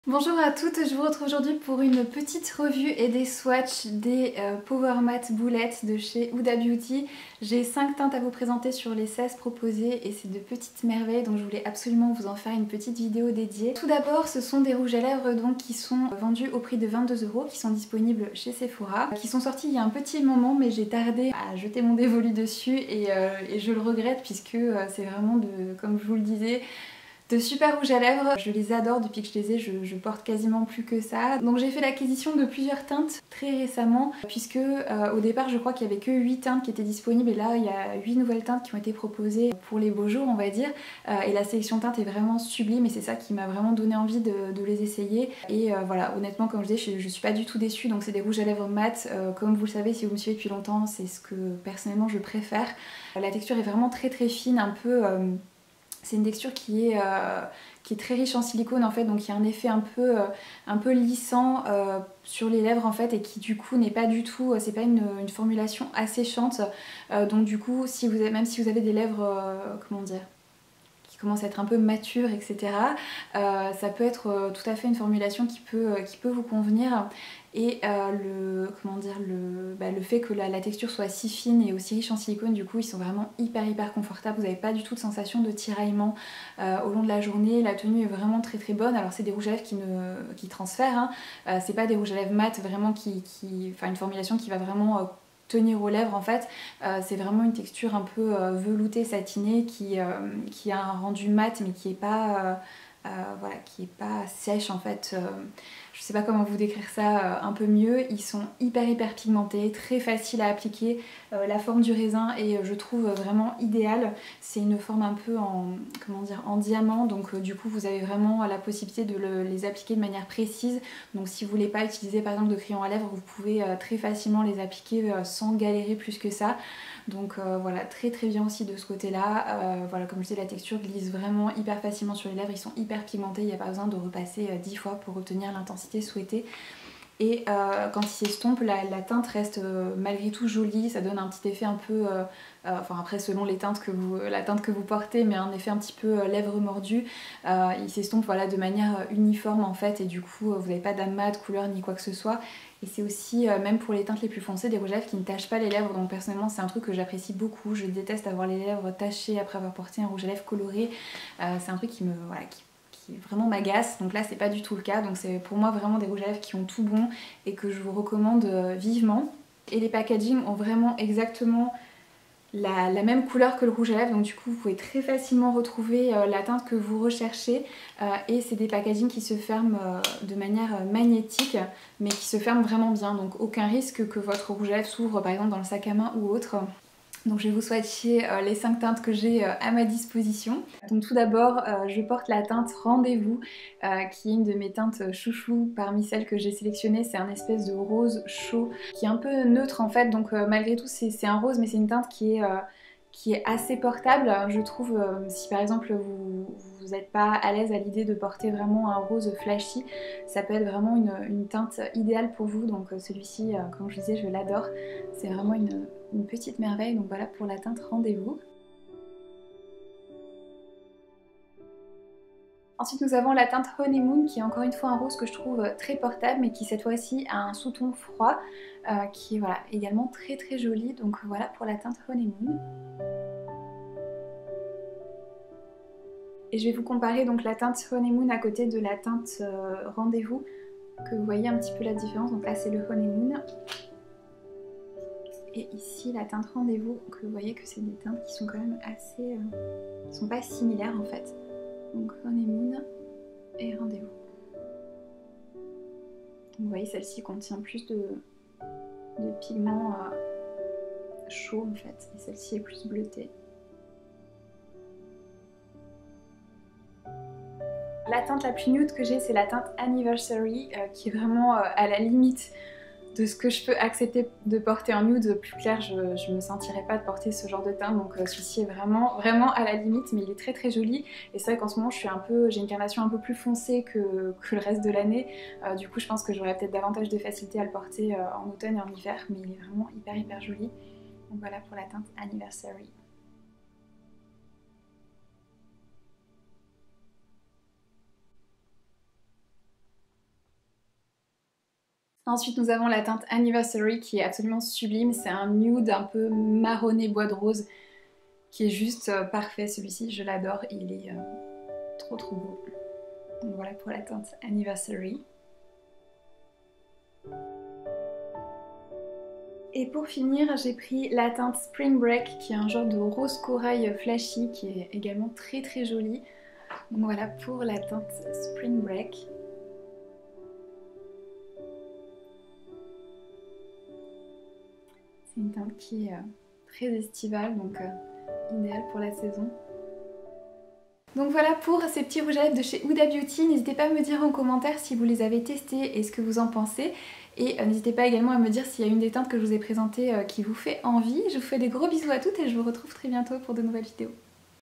Bonjour à toutes, je vous retrouve aujourd'hui pour une petite revue et des swatchs des Power Matte Boulettes de chez Huda Beauty. J'ai 5 teintes à vous présenter sur les 16 proposées et c'est de petites merveilles, donc je voulais absolument vous en faire une petite vidéo dédiée. Tout d'abord, ce sont des rouges à lèvres donc, qui sont vendus au prix de 22 €, qui sont disponibles chez Sephora, qui sont sortis il y a un petit moment mais j'ai tardé à jeter mon dévolu dessus et je le regrette puisque c'est vraiment comme je vous le disais, de super rouges à lèvres. Je les adore depuis que je les ai, je porte quasiment plus que ça. Donc j'ai fait l'acquisition de plusieurs teintes très récemment puisque au départ je crois qu'il y avait que 8 teintes qui étaient disponibles et là il y a 8 nouvelles teintes qui ont été proposées pour les beaux jours on va dire. Et la sélection de teintes est vraiment sublime et c'est ça qui m'a vraiment donné envie de les essayer. Et voilà, honnêtement comme je dis, je suis pas du tout déçue. Donc c'est des rouges à lèvres mat. Comme vous le savez si vous me suivez depuis longtemps, c'est ce que personnellement je préfère. La texture est vraiment très fine, un peu... c'est une texture qui est très riche en silicone en fait, donc il y a un effet un peu lissant sur les lèvres en fait et qui du coup n'est pas du tout, c'est pas une formulation asséchante. Donc du coup même si vous avez des lèvres, comment dire, qui commence à être un peu mature, etc. Ça peut être tout à fait une formulation qui peut vous convenir. Et le fait que la texture soit si fine et aussi riche en silicone, du coup ils sont vraiment hyper confortables. Vous n'avez pas du tout de sensation de tiraillement au long de la journée. La tenue est vraiment très bonne. Alors c'est des rouges à lèvres qui transfèrent, hein. C'est pas des rouges à lèvres mat vraiment enfin une formulation qui va vraiment tenir aux lèvres en fait. C'est vraiment une texture un peu veloutée, satinée qui a un rendu mat mais qui est pas voilà, qui est pas sèche en fait. Je sais pas comment vous décrire ça un peu mieux. Ils sont hyper pigmentés, très faciles à appliquer. La forme du raisin est je trouve vraiment idéale. C'est une forme un peu en diamant, donc du coup vous avez vraiment la possibilité de les appliquer de manière précise. Donc si vous voulez pas utiliser par exemple de crayon à lèvres, vous pouvez très facilement les appliquer sans galérer plus que ça. Donc voilà, très bien aussi de ce côté là. Voilà, comme je disais, la texture glisse vraiment hyper facilement sur les lèvres. Ils sont hyper pigmentés, il n'y a pas besoin de repasser 10 fois pour obtenir l'intensité souhaitée. Et quand il s'estompe, la teinte reste malgré tout jolie. Ça donne un petit effet un peu, enfin après selon la teinte que vous portez, mais un effet un petit peu lèvres mordues. Il s'estompe voilà, de manière uniforme en fait, et du coup vous n'avez pas d'amas de couleur ni quoi que ce soit. Et c'est aussi, même pour les teintes les plus foncées, des rouges à lèvres qui ne tachent pas les lèvres. Donc personnellement c'est un truc que j'apprécie beaucoup. Je déteste avoir les lèvres tachées après avoir porté un rouge à lèvres coloré. C'est un truc qui vraiment m'agace, donc là c'est pas du tout le cas. Donc c'est pour moi vraiment des rouges à lèvres qui ont tout bon et que je vous recommande vivement. Et les packaging ont vraiment exactement la même couleur que le rouge à lèvres, donc du coup vous pouvez très facilement retrouver la teinte que vous recherchez. Et c'est des packaging qui se ferment de manière magnétique mais qui se ferment vraiment bien, donc aucun risque que votre rouge à lèvres s'ouvre par exemple dans le sac à main ou autre. Donc je vais vous swatcher les 5 teintes que j'ai à ma disposition. Donc tout d'abord, je porte la teinte Rendez-vous, qui est une de mes teintes chouchou parmi celles que j'ai sélectionnées. C'est un espèce de rose chaud qui est un peu neutre en fait. Donc malgré tout c'est un rose, mais c'est une teinte qui est assez portable. Je trouve, si par exemple vous n'êtes pas à l'aise à l'idée de porter vraiment un rose flashy, ça peut être vraiment une teinte idéale pour vous. Donc celui-ci, comme je disais, je l'adore. C'est vraiment une petite merveille. Donc voilà pour la teinte Rendez-vous. Ensuite nous avons la teinte Honeymoon qui est encore une fois un rose que je trouve très portable mais qui cette fois-ci a un sous-ton froid qui est voilà, également très joli. Donc voilà pour la teinte Honeymoon. Et je vais vous comparer donc la teinte Honeymoon à côté de la teinte Rendez-vous, que vous voyez un petit peu la différence. Donc là c'est le Honeymoon. Et ici la teinte Rendez-vous, que vous voyez que c'est des teintes qui sont quand même assez... qui sont pas similaires en fait. Donc Honeymoon et Rendez-vous. Vous voyez celle-ci contient plus de pigments chauds en fait. Et celle-ci est plus bleutée. La teinte la plus nude que j'ai, c'est la teinte Anniversary, qui est vraiment à la limite de ce que je peux accepter de porter en nude. Plus clair, je me sentirais pas de porter ce genre de teinte, donc celui-ci est vraiment à la limite, mais il est très joli. Et c'est vrai qu'en ce moment j'ai une carnation un peu plus foncée que le reste de l'année. Du coup je pense que j'aurais peut-être davantage de facilité à le porter en automne et en hiver, mais il est vraiment hyper joli. Donc voilà pour la teinte Anniversary. Ensuite nous avons la teinte Anniversary qui est absolument sublime, c'est un nude un peu marronné bois de rose qui est juste parfait. Celui-ci je l'adore, il est trop beau. Donc voilà pour la teinte Anniversary. Et pour finir, j'ai pris la teinte Spring Break qui est un genre de rose corail flashy qui est également très jolie. Donc voilà pour la teinte Spring Break. C'est une teinte qui est très estivale, donc idéale pour la saison. Donc voilà pour ces petits rouges à lèvres de chez Huda Beauty. N'hésitez pas à me dire en commentaire si vous les avez testés et ce que vous en pensez. Et n'hésitez pas également à me dire s'il y a une des teintes que je vous ai présentées qui vous fait envie. Je vous fais des gros bisous à toutes et je vous retrouve très bientôt pour de nouvelles vidéos.